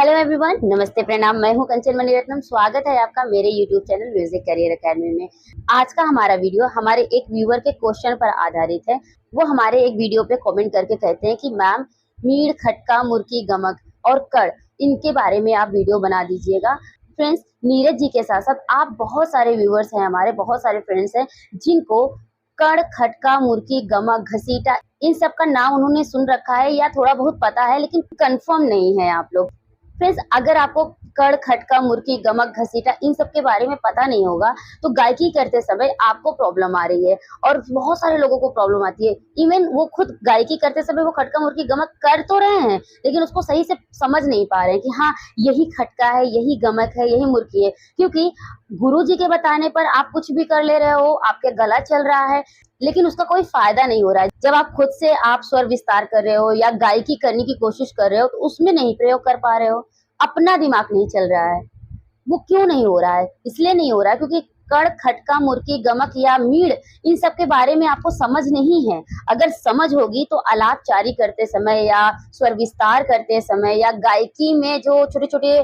Hello everyone, नमस्ते, प्रणाम। मैं हूं कंचन मणिरत्नम। स्वागत है आपका मेरे YouTube channel music career academy में। आज का हमारा वीडियो हमारे एक व्यूअर के क्वेश्चन पर आधारित है। वो हमारे एक वीडियो पे कमेंट करके कहते हैं कि मैम, मीड़, खटका, मुर्की, गमक और कड़, इनके बारे में आप वीडियो बना दीजिएगा। फ्रेंड्स, नीरज जी के साथ साथ आप बहुत सारे व्यूअर्स हैं, हमारे बहुत सारे फ्रेंड्स हैं जिनको कड़, खटका, मुर्की, गमक, घसीटा, इन सब का नाम उन्होंने सुन रखा है या थोड़ा बहुत पता है, लेकिन कंफर्म नहीं है आप लोग। फ्रेंड्स, अगर आपको कड़, खटका, मुर्की, गमक, घसीटा इन सब के बारे में पता नहीं होगा तो गायकी करते समय आपको प्रॉब्लम आ रही है और बहुत सारे लोगों को प्रॉब्लम आती है। इवन वो खुद गायकी करते समय वो खटका, मुर्की, गमक कर तो रहे हैं लेकिन उसको सही से समझ नहीं पा रहे हैं कि हाँ, यही खटका है, यही गमक है, यही मुर्की है, क्योंकि गुरु जी के बताने पर आप कुछ भी कर ले रहे हो, आपके गला चल रहा है लेकिन उसका कोई फायदा नहीं हो रहा है। जब आप खुद से आप स्वर विस्तार कर रहे हो या गायकी करने की कोशिश कर रहे हो तो उसमें नहीं प्रयोग कर पा रहे हो, अपना दिमाग नहीं चल रहा है। वो क्यों नहीं हो रहा है? इसलिए नहीं हो रहा है क्योंकि कड़, खटका, मुर्की, गमक या मीड़, इन सब के बारे में आपको समझ नहीं है। अगर समझ होगी तो आलाप जारी करते समय या स्वर विस्तार करते समय या गायकी में जो छोटे छोटे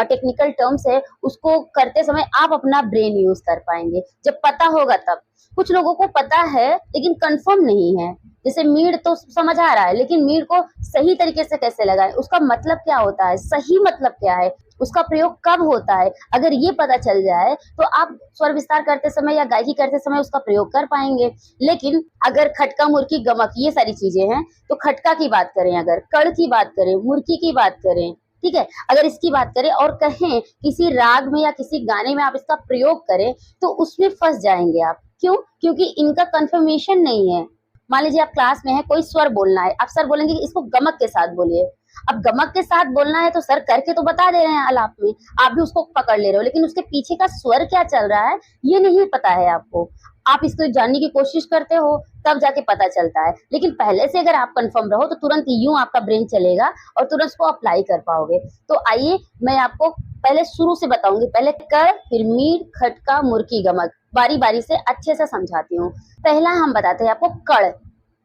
टेक्निकल टर्म्स है उसको करते समय आप अपना ब्रेन यूज कर पाएंगे। जब पता होगा तब। कुछ लोगों को पता है लेकिन कंफर्म नहीं है। जैसे मीड़ तो समझ आ रहा है लेकिन मीड़ को सही तरीके से कैसे लगाएं, उसका मतलब क्या होता है, सही मतलब क्या है, उसका प्रयोग कब होता है, अगर ये पता चल जाए तो आप स्वर विस्तार करते समय या गायकी करते समय उसका प्रयोग कर पाएंगे। लेकिन अगर खटका, मुर्की, गमक ये सारी चीजें हैं तो खटका की बात करें, अगर कड़ की बात करें, मुर्की की बात करें, ठीक है, अगर इसकी बात करें और कहें किसी राग में या किसी गाने में आप इसका प्रयोग करें तो उसमें फंस जाएंगे आप। क्यों? क्योंकि इनका कंफर्मेशन नहीं है। मान लीजिए आप क्लास में है, कोई स्वर बोलना है, आप सर बोलेंगे कि इसको गमक के साथ बोलिए। अब गमक के साथ बोलना है तो सर करके तो बता दे रहे हैं आलाप में, आप भी उसको पकड़ ले रहे हो, लेकिन उसके पीछे का स्वर क्या चल रहा है ये नहीं पता है आपको। आप इसको जानने की कोशिश करते हो तब जाके पता चलता है, लेकिन पहले से अगर आप कंफर्म रहो तो तुरंत यूं आपका ब्रेन चलेगा और तुरंत उसको अप्लाई कर पाओगे। तो आइए मैं आपको पहले शुरू से बताऊंगी, पहले कर, फिर मीड़, खटका, मुर्की, गमक, बारी बारी से अच्छे से समझाती हूँ। पहला हम बताते हैं आपको कड़।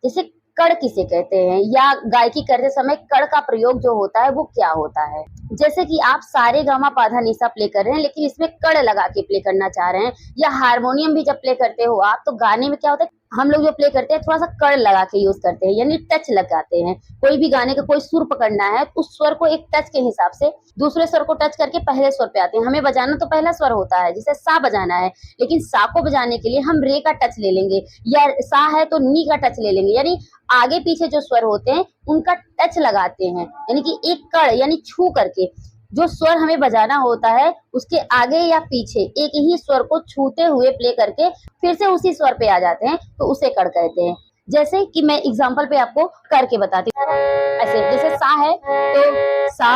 जैसे कड़ किसे कहते हैं या गायकी करते समय कड़ का प्रयोग जो होता है वो क्या होता है। जैसे कि आप सारे गामा पाधा निशा प्ले कर रहे हैं लेकिन इसमें कड़ लगा के प्ले करना चाह रहे हैं, या हारमोनियम भी जब प्ले करते हो आप तो गाने में क्या होता है, हम लोग जो प्ले करते हैं थोड़ा सा कड़ लगा के यूज करते हैं, यानी टच लगाते हैं। कोई भी गाने का कोई सुर पकड़ना है तो उस स्वर को एक टच के हिसाब से दूसरे स्वर को टच करके पहले स्वर पे आते हैं। हमें बजाना तो पहला स्वर होता है, जैसे सा बजाना है, लेकिन सा को बजाने के लिए हम रे का टच ले लेंगे, या सा है तो नी का टच ले लेंगे, यानी आगे पीछे जो स्वर होते हैं उनका टच लगाते हैं, यानी कि एक कड़ यानी छू करके जो स्वर हमें बजाना होता है उसके आगे या पीछे एक ही स्वर को छूते हुए प्ले करके फिर से उसी स्वर पे आ जाते हैं तो उसे कड़ कहते हैं। जैसे कि मैं एग्जांपल पे आपको करके बताती हूँ। ऐसे जैसे सा है तो सा,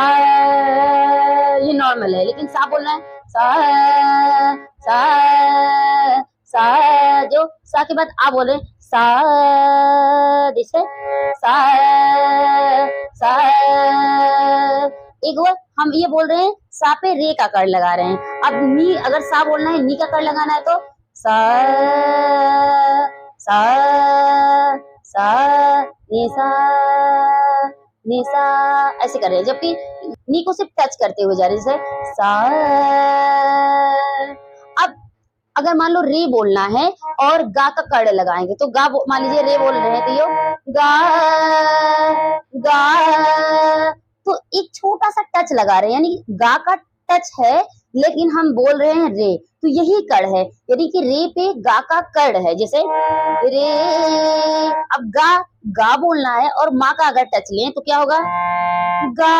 ये नॉर्मल है, लेकिन सा बोलना है सा सा सा, जो सा के बाद आप बोल रहे हैं सा, जैसे सा सा। एक बार हम ये बोल रहे हैं सा पे रे का कड़ लगा रहे हैं। अब नी, अगर सा बोलना है नी का कड़ लगाना है तो सा सा सा नी सा, ऐसे कर रहे हैं, जबकि नी को सिर्फ टच करते हुए जा रहे हैं, जैसे सा। अब अगर मान लो रे बोलना है और गा का कड़ लगाएंगे तो गा, मान लीजिए रे बोल रहे हैं तो यो गा गा, तो एक छोटा सा टच लगा रहे हैं, यानी गा का टच है लेकिन हम बोल रहे हैं रे, तो यही कड़ है, यानी कि रे पे गा का कड़ है, जैसे रे। अब गा गा बोलना है और माँ का अगर टच लें तो क्या होगा, गा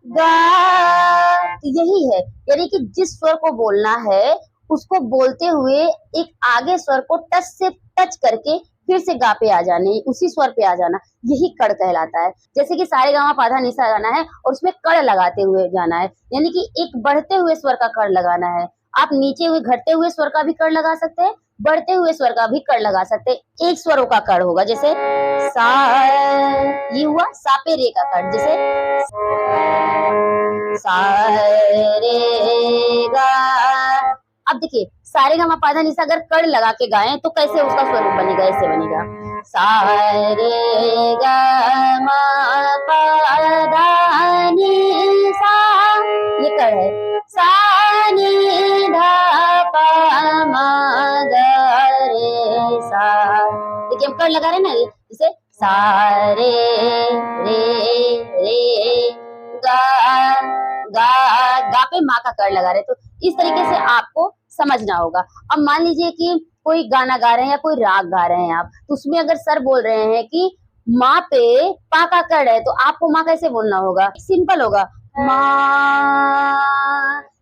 गा, तो यही है, यानी कि जिस स्वर को बोलना है उसको बोलते हुए एक आगे स्वर को टच से टच करके फिर से गा पे आ जाने, उसी स्वर पे आ जाना, यही कड़ कहलाता है। जैसे कि सारे गामा पाधा निशा गाना है और उसमें कड़ लगाते हुए जाना है, यानी कि एक बढ़ते हुए स्वर का कड़ लगाना है। आप नीचे हुए घटते हुए स्वर का भी कड़ लगा सकते हैं, बढ़ते हुए स्वर का भी कड़ लगा सकते हैं। एक स्वरों का कड़ होगा, जैसे सा, ये हुआ सा पे रे का कड़, जैसे सा रे गा। अब देखिए सारे गामा पाधा निशा अगर कड़ लगा के गाएं तो कैसे उसका स्वरूप बनेगा, ऐसे बनेगा सा रे गा मा पा धा नी ना, जैसे सा रे रे गा गा, गा पे माँ का कर लगा रहे, तो इस तरीके से आपको समझना होगा। अब मान लीजिए कि कोई गाना गा रहे हैं या कोई राग गा रहे हैं आप, तो उसमें अगर सर बोल रहे हैं कि माँ पे पा का कड़ है, तो आपको माँ कैसे बोलना होगा? सिंपल होगा, माँ।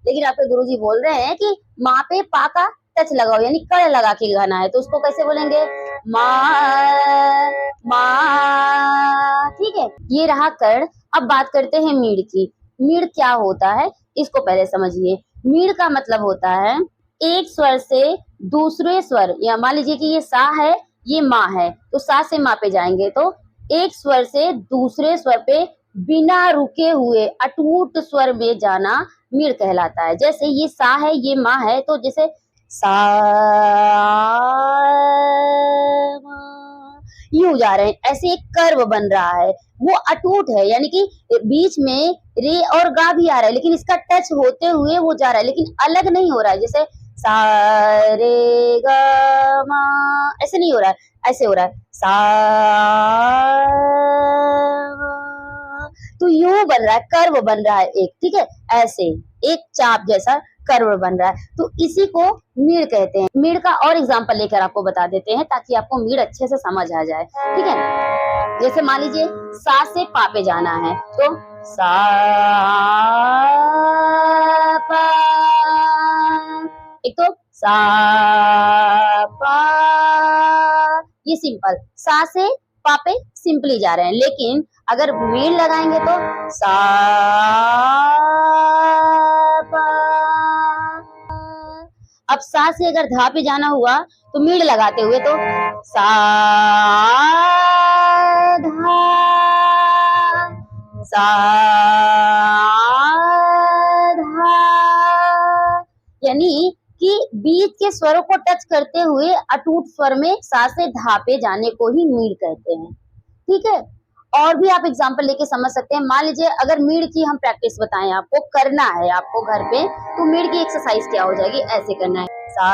लेकिन आपके गुरुजी बोल रहे हैं कि माँ पे पा का टच लगाओ, यानी कड़ लगा के गाना है, तो उसको कैसे बोलेंगे? माँ माँ। ठीक है, ये रहा कड़। अब बात करते हैं मीड़ की। मीड़ क्या होता है, इसको पहले समझिए। मीड़ का मतलब होता है एक स्वर से दूसरे स्वर, या मान लीजिए कि ये सा है, ये माँ है, तो सा से माँ पे जाएंगे, तो एक स्वर से दूसरे स्वर पे बिना रुके हुए अटूट स्वर में जाना मीड़ कहलाता है। जैसे ये सा है, ये माँ है, तो जैसे सा यूं जा रहे हैं, ऐसे एक कर्व बन रहा है, वो अटूट है, यानी कि बीच में रे और गा भी आ रहा है, लेकिन इसका टच होते हुए वो जा रहा है, लेकिन अलग नहीं हो रहा है। जैसे सा रे गा मा, ऐसे नहीं हो रहा है, ऐसे हो रहा है सा, तो यूं बन रहा है, कर्व बन रहा है एक, ठीक है, ऐसे एक चाप जैसा कर्व बन रहा है, तो इसी को मीड़ कहते हैं। मीड़ का और एग्जांपल लेकर आपको बता देते हैं ताकि आपको मीड़ अच्छे से समझ आ जाए, ठीक है। जैसे मान लीजिए सा से पा पे जाना है, तो सा पा, एक तो सा पा, ये सिंपल, सा से पा पे सिंपली जा रहे हैं, लेकिन अगर मीड़ लगाएंगे तो सा पा। अब सा से अगर धा पे जाना हुआ तो मीड़ लगाते हुए तो सा धा, सा धा, यानी कि बीच के स्वरों को टच करते हुए अटूट स्वर में सा से धा पे जाने को ही मीड़ कहते हैं, ठीक है। और भी आप एग्जांपल लेके समझ सकते हैं। मान लीजिए अगर मीड़ की हम प्रैक्टिस बताएं, आपको करना है आपको घर पे, तो मीड़ की एक्सरसाइज क्या हो जाएगी, ऐसे करना है, सा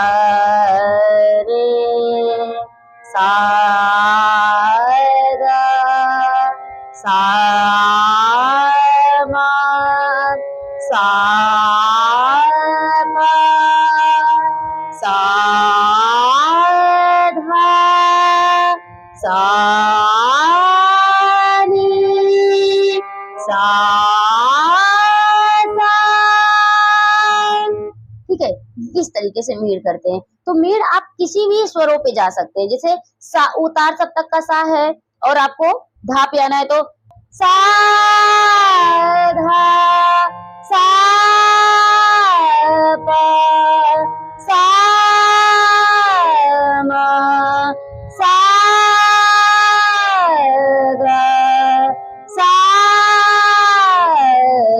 रे सा रा सा मा सा पा सा धा सा नी सा सा, ठीक है। इस तरीके से मीड़ करते हैं। तो मीड़ आप किसी भी स्वरों पे जा सकते हैं, जैसे सा उतार सप्तक का सा है और आपको धा पे आना है, तो सा धा सा पा सा मा सा गा सा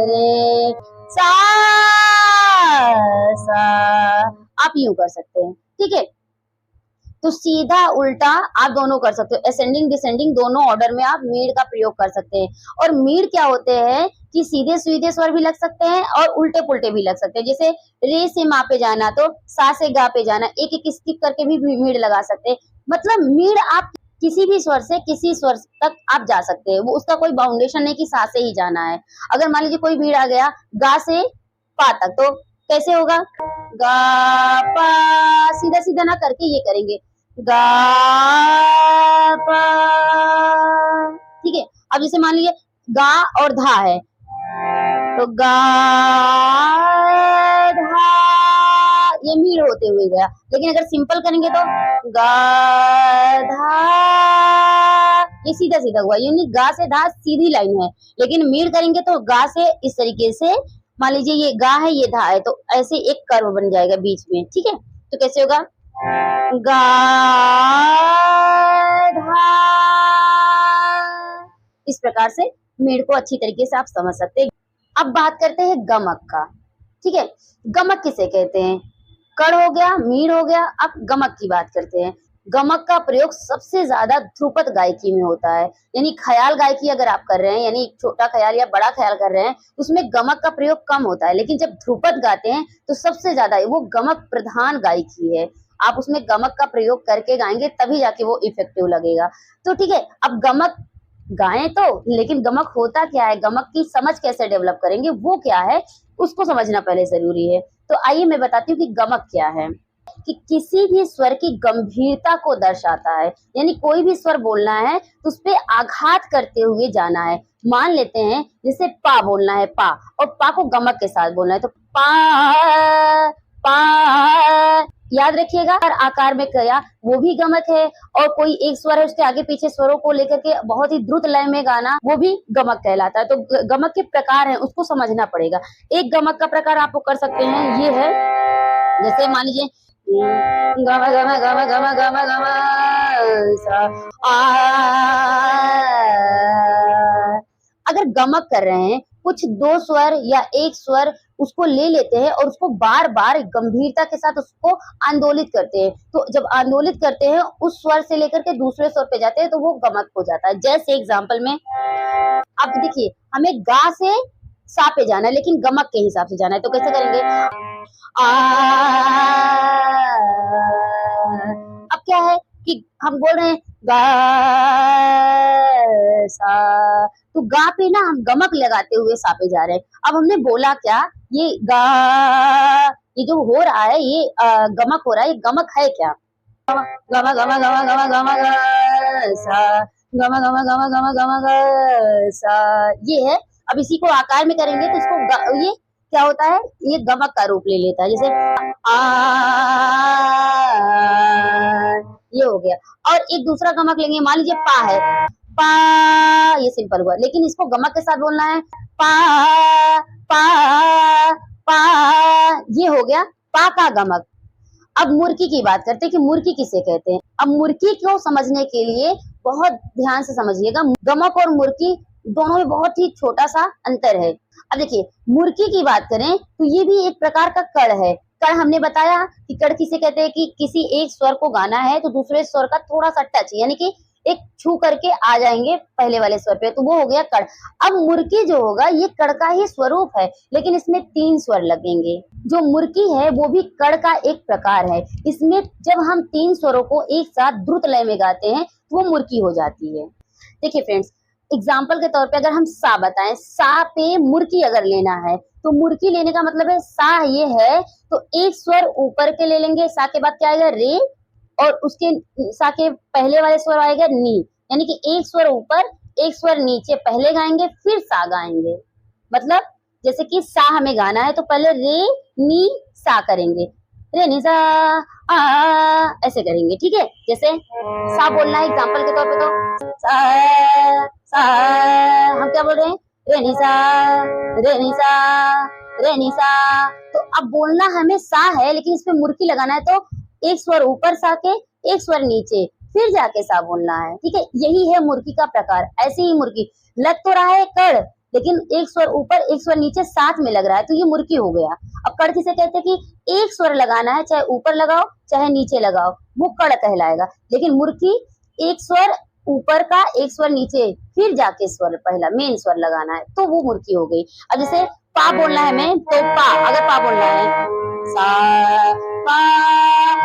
रे सा सा, आप यूं कर सकते हैं, ठीक है। तो सीधा उल्टा आप दोनों कर सकते हो, असेंडिंग डिसेंडिंग दोनों ऑर्डर में आप मीड़ का प्रयोग कर सकते हैं। और मीड़ क्या होते हैं कि सीधे सीधे स्वर भी लग सकते हैं और उल्टे पुल्टे भी लग सकते हैं। जैसे रे से मा पे जाना तो सा से गा पे जाना, एक एक स्किप करके भी मीड़ लगा सकते हैं। मतलब मीड़ आप किसी भी स्वर से किसी स्वर तक आप जा सकते हैं, वो उसका कोई बाउंडेशन नहीं कि सा से ही जाना है। अगर मान लीजिए कोई मीड़ आ गया गा से पा तक, तो कैसे होगा, गा पा, सीधा सीधा ना करके ये करेंगे गा पा, ठीक है। अब जैसे मान लीजिए गा और धा है, तो गा धा, ये मीड़ होते हुए गया। लेकिन अगर सिंपल करेंगे तो गा धा, ये सीधा सीधा हुआ, यानी गा से धा सीधी लाइन है। लेकिन मीड़ करेंगे तो गा से इस तरीके से, मान लीजिए ये गा है ये धा है, तो ऐसे एक कर्व बन जाएगा बीच में, ठीक है। तो कैसे होगा, गा धा, इस प्रकार से मीड़ को अच्छी तरीके से आप समझ सकते हैं। अब बात करते हैं गमक का, ठीक है। गमक किसे कहते हैं, कड़ हो गया, मीड़ हो गया, अब गमक की बात करते हैं। गमक का प्रयोग सबसे ज्यादा ध्रुपद गायकी में होता है, यानी ख्याल गायकी अगर आप कर रहे हैं, यानी छोटा ख्याल या बड़ा ख्याल कर रहे हैं, उसमें गमक का प्रयोग कम होता है। लेकिन जब ध्रुपद गाते हैं तो सबसे ज्यादा वो गमक प्रधान गायकी है। आप उसमें गमक का प्रयोग करके गाएंगे तभी जाके वो इफेक्टिव लगेगा। तो ठीक है, अब गमक गाएं तो, लेकिन गमक होता क्या है, गमक की समझ कैसे डेवलप करेंगे, वो क्या है उसको समझना पहले जरूरी है। तो आइए मैं बताती हूँ कि गमक क्या है। कि किसी भी स्वर की गंभीरता को दर्शाता है, यानी कोई भी स्वर बोलना है तो उस पे आघात करते हुए जाना है। मान लेते हैं जैसे पा बोलना है, पा, और पा को गमक के साथ बोलना है, तो पा पा, याद रखिएगा। हर आकार में कया वो भी गमक है, और कोई एक स्वर है उसके आगे पीछे स्वरों को लेकर के बहुत ही द्रुत लय में गाना, वो भी गमक कहलाता है। तो गमक के प्रकार हैं, उसको समझना पड़ेगा। एक गमक का प्रकार आप कर सकते हैं, ये है जैसे मान लीजिए गम गम गम गम गम गम सा अगर गमक कर रहे हैं, कुछ दो स्वर या एक स्वर उसको ले लेते हैं और उसको बार बार गंभीरता के साथ उसको आंदोलित करते हैं। तो जब आंदोलित करते हैं उस स्वर से लेकर के दूसरे स्वर पे जाते हैं तो वो गमक हो जाता है। जैसे एग्जांपल में आप देखिए, हमें गा से सा पे जाना है लेकिन गमक के हिसाब से जाना है, तो कैसे करेंगे? अब क्या है कि हम बोल रहे हैं गा सा, तो गा पे ना हम गमक लगाते हुए सा पे जा रहे हैं। अब हमने बोला क्या, ये गा, ये जो हो रहा है ये गमक हो रहा है, ये गमक है क्या? गम गम गम गम गम सा, गम गम गम गम गम सा, ये है। अब इसी को आकार में करेंगे तो इसको ये क्या होता है, ये गमक का रूप ले लेता है। जैसे ये हो गया। और एक दूसरा गमक लेंगे, मान लीजिए पा है, पा, ये सिंपल हुआ, लेकिन इसको गमक के साथ बोलना है, पा पा पा, ये हो गया पा का गमक। अब मुर्की की बात करते हैं कि मुर्की किसे कहते हैं। अब मुर्की को समझने के लिए बहुत ध्यान से समझिएगा, गमक और मुर्की दोनों में बहुत ही छोटा सा अंतर है। अब देखिए, मुर्की की बात करें तो ये भी एक प्रकार का कड़ है। कड़ हमने बताया कि कड़ किसे कहते हैं, कि किसी एक स्वर को गाना है तो दूसरे स्वर का थोड़ा सा टच, यानी कि एक छू करके आ जाएंगे पहले वाले स्वर पे, तो वो हो गया कड़। अब मुर्की जो होगा ये कड़ का ही स्वरूप है, लेकिन इसमें 3 स्वर लगेंगे। जो मुर्की है वो भी कड़ का एक प्रकार है। इसमें जब हम 3 स्वरों को एक साथ द्रुत लय में गाते हैं तो वो मुर्की हो जाती है। देखिए फ्रेंड्स, एग्जाम्पल के तौर पे अगर हम सा बताएं, सा पे मुर्की अगर लेना है तो मुर्की लेने का मतलब है सा ये है तो एक स्वर ऊपर के ले लेंगे, सा के बाद क्या आएगा रे, और उसके सा के पहले वाले स्वर आएगा नी, यानी कि एक स्वर ऊपर एक स्वर नीचे पहले गाएंगे फिर सा गाएंगे। मतलब जैसे कि सा हमें गाना है तो पहले रे नी सा करेंगे, रे नी सा ऐसे करेंगे, ठीक है। जैसे सा बोलना है एग्जाम्पल के तौर पे, तो सा सा हम क्या बोल रहे हैं, रे नी सा रे नी सा रे नी सा। तो अब बोलना हमें सा है लेकिन इसमें मुर्की लगाना है, तो एक स्वर ऊपर सा के एक स्वर नीचे फिर जाके सा बोलना है, ठीक है। यही है मुर्की का प्रकार। ऐसे ही मुर्की लग तो रहा है कड़, लेकिन एक स्वर ऊपर एक स्वर नीचे साथ में लग रहा है तो ये मुर्की हो गया। अब कड़ किसे कहते हैं, कि एक स्वर लगाना है, चाहे ऊपर लगाओ चाहे नीचे लगाओ, वो कड़ कहलाएगा। लेकिन मुर्की एक स्वर ऊपर का एक स्वर नीचे फिर जाके स्वर पहला मेन स्वर लगाना है, तो वो मुर्की हो गई। अब जैसे पा बोलना है हमें, तो पा अगर पा बोलना है सा पा,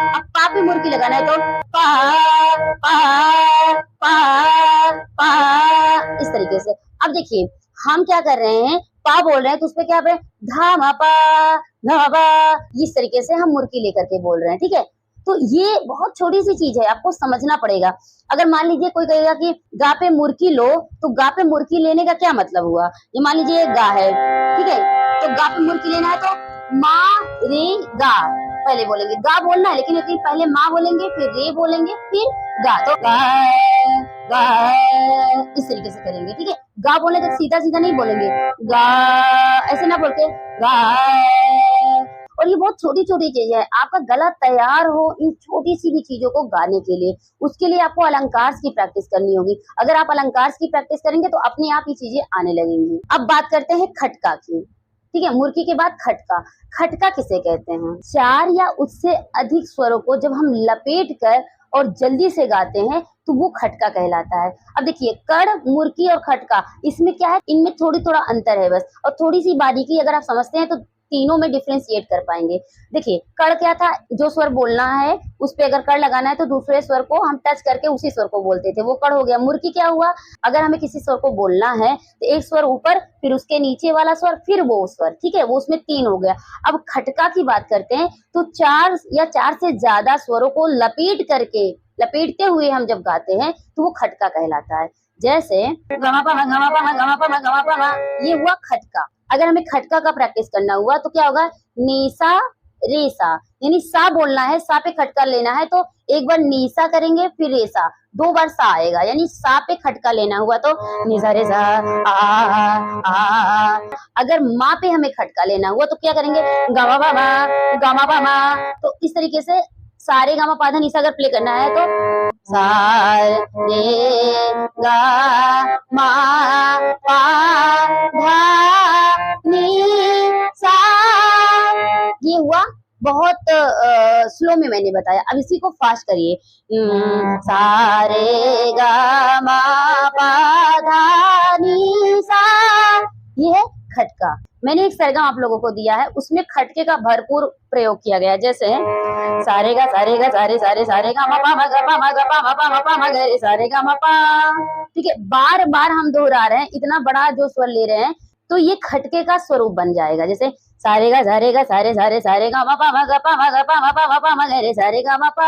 अब पा पे मुर्की लगाना है तो पा पा पा पा, इस तरीके से। अब देखिए हम क्या कर रहे हैं, पा बोल रहे हैं तो उसपे क्या पे धा मा पा धा पा, इस तरीके से हम मुर्की लेकर के बोल रहे हैं, ठीक है। तो ये बहुत छोटी सी चीज है, आपको समझना पड़ेगा। अगर मान लीजिए कोई कहेगा कि गा पे मुर्की लो, तो गा पे मुर्की लेने का क्या मतलब हुआ। ये मान लीजिए गा है, ठीक है, तो गा पे मुर्की लेना है तो मा रे गा पहले बोलेंगे, गा बोलना है लेकिन पहले माँ बोलेंगे फिर रे बोलेंगे फिर गा, तो गा गा इस तरीके से करेंगे, ठीक है। गा बोलने का सीधा सीधा नहीं बोलेंगे, गा ऐसे ना बोल के गा। और ये बहुत छोटी छोटी चीजें है, आपका गला तैयार हो इन छोटी सी भी चीजों को गाने के लिए, उसके लिए आपको अलंकार की प्रैक्टिस करनी होगी। अगर आप अलंकार की प्रैक्टिस करेंगे तो अपने आप ये चीजें आने लगेंगी। अब बात करते हैं खटका की, ठीक है। मुर्की के बाद खटका। खटका किसे कहते हैं, 4 या उससे अधिक स्वरों को जब हम लपेट कर और जल्दी से गाते हैं तो वो खटका कहलाता है। अब देखिए कड़, मुर्की और खटका, इसमें क्या है, इनमें थोड़ा अंतर है बस, और थोड़ी सी बारीकी अगर आप समझते हैं तो तीनों में डिफ्रेंशिएट कर पाएंगे। देखिए कड़ क्या था, जो स्वर बोलना है उस पे अगर कड़ लगाना है तो दूसरे स्वर को हम टच करके उसी स्वर को बोलते थे, वो कड़ हो गया। मुर्की क्या हुआ, अगर हमें किसी स्वर को बोलना है तो एक स्वर ऊपर, फिर उसके नीचे वाला स्वर, फिर वो स्वर, ठीक है, वो उसमें 3 हो गया। अब खटका की बात करते हैं तो 4 या 4 से ज्यादा स्वरों को लपेटते हुए हम जब गाते हैं तो वो खटका कहलाता है। जैसे गमा पमा गमा पमा गमा पमा गमा पमा, ये हुआ खटका। अगर हमें खटका का प्रैक्टिस करना हुआ तो क्या होगा, नीसा रेसा, यानी सा बोलना है, सा पे खटका लेना है तो एक बार नीसा करेंगे फिर रेसा, 2 बार सा आएगा, यानी सा पे खटका लेना हुआ तो नीसा रेसा आ। अगर माँ पे हमें खटका लेना हुआ तो क्या करेंगे, गामा पामा। तो इस तरीके से सारे गामा पाधा निसा अगर प्ले करना है तो सा रे गा मा पा धा नी सा, ये हुआ। बहुत स्लो में मैंने बताया, अब इसी को फास्ट करिए, सा रे गा मा पा धा नी सा, ये है खटका। मैंने एक सरगम आप लोगों को दिया है, उसमें खटके का भरपूर प्रयोग किया गया, जैसे सारे गा सारे सारे गा मा पा मा गा पा मा गा पा मा पा मा पा मा गा रे सारे गा मा पा। ठीक है, बार बार हम दोहरा रहे हैं, इतना बड़ा जो स्वर ले रहे हैं तो ये खटके का स्वरूप बन जाएगा। जैसे सारे गा सारे सारे गा मा पा मा गा पा मा गा पा मा पा मा पा मा गा रे सारे गा मा पा।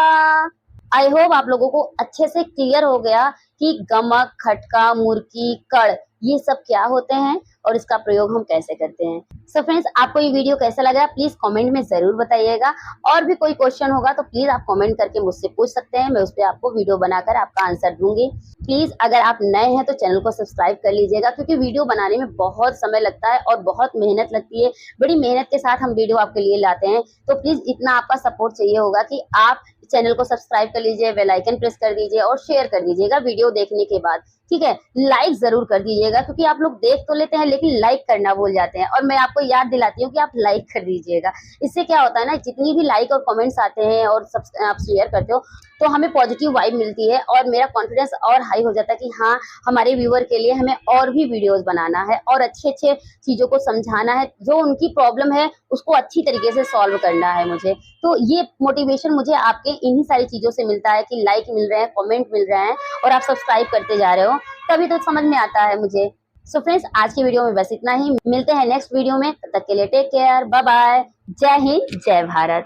आई होप आप लोगों को अच्छे से क्लियर हो गया कि गमक, खटका, मुर्की, कड़ ये सब क्या होते हैं और इसका प्रयोग हम कैसे करते हैं। सो फ्रेंड्स, आपको ये वीडियो कैसा लगा प्लीज कमेंट में जरूर बताइएगा। और भी कोई क्वेश्चन होगा तो प्लीज आप कमेंट करके मुझसे पूछ सकते हैं, मैं उस पर आपको वीडियो बनाकर आपका आंसर दूंगी। प्लीज अगर आप नए हैं तो चैनल को सब्सक्राइब कर लीजिएगा, क्योंकि वीडियो बनाने में बहुत समय लगता है और बहुत मेहनत लगती है। बड़ी मेहनत के साथ हम वीडियो आपके लिए लाते हैं, तो प्लीज इतना आपका सपोर्ट चाहिए होगा कि आप चैनल को सब्सक्राइब कर लीजिए, बेल आइकन प्रेस कर दीजिए और शेयर कर दीजिएगा वीडियो देखने के बाद। ठीक है, लाइक जरूर कर दीजिएगा, क्योंकि आप लोग देख तो लेते हैं लेकिन लाइक करना भूल जाते हैं, और मैं आपको याद दिलाती हूँ कि आप लाइक कर दीजिएगा। इससे क्या होता है ना, जितनी भी लाइक और कमेंट्स आते हैं और आप शेयर करते हो तो हमें पॉजिटिव वाइब मिलती है और मेरा कॉन्फिडेंस और हाई हो जाता है कि हाँ, हमारे व्यूअर के लिए हमें और भी वीडियोस बनाना है और अच्छे अच्छे चीजों को समझाना है, जो उनकी प्रॉब्लम है उसको अच्छी तरीके से सॉल्व करना है मुझे। तो ये मोटिवेशन मुझे आपके इन्हीं सारी चीजों से मिलता है कि लाइक मिल रहे हैं, कमेंट मिल रहे हैं और आप सब्सक्राइब करते जा रहे हो, तभी तो समझ में आता है मुझे। सो फ्रेंड्स, आज की वीडियो में बस इतना ही, मिलते हैं नेक्स्ट वीडियो में, तब तक के लिए टेक केयर, बाय बाय, जय हिंद, जय भारत।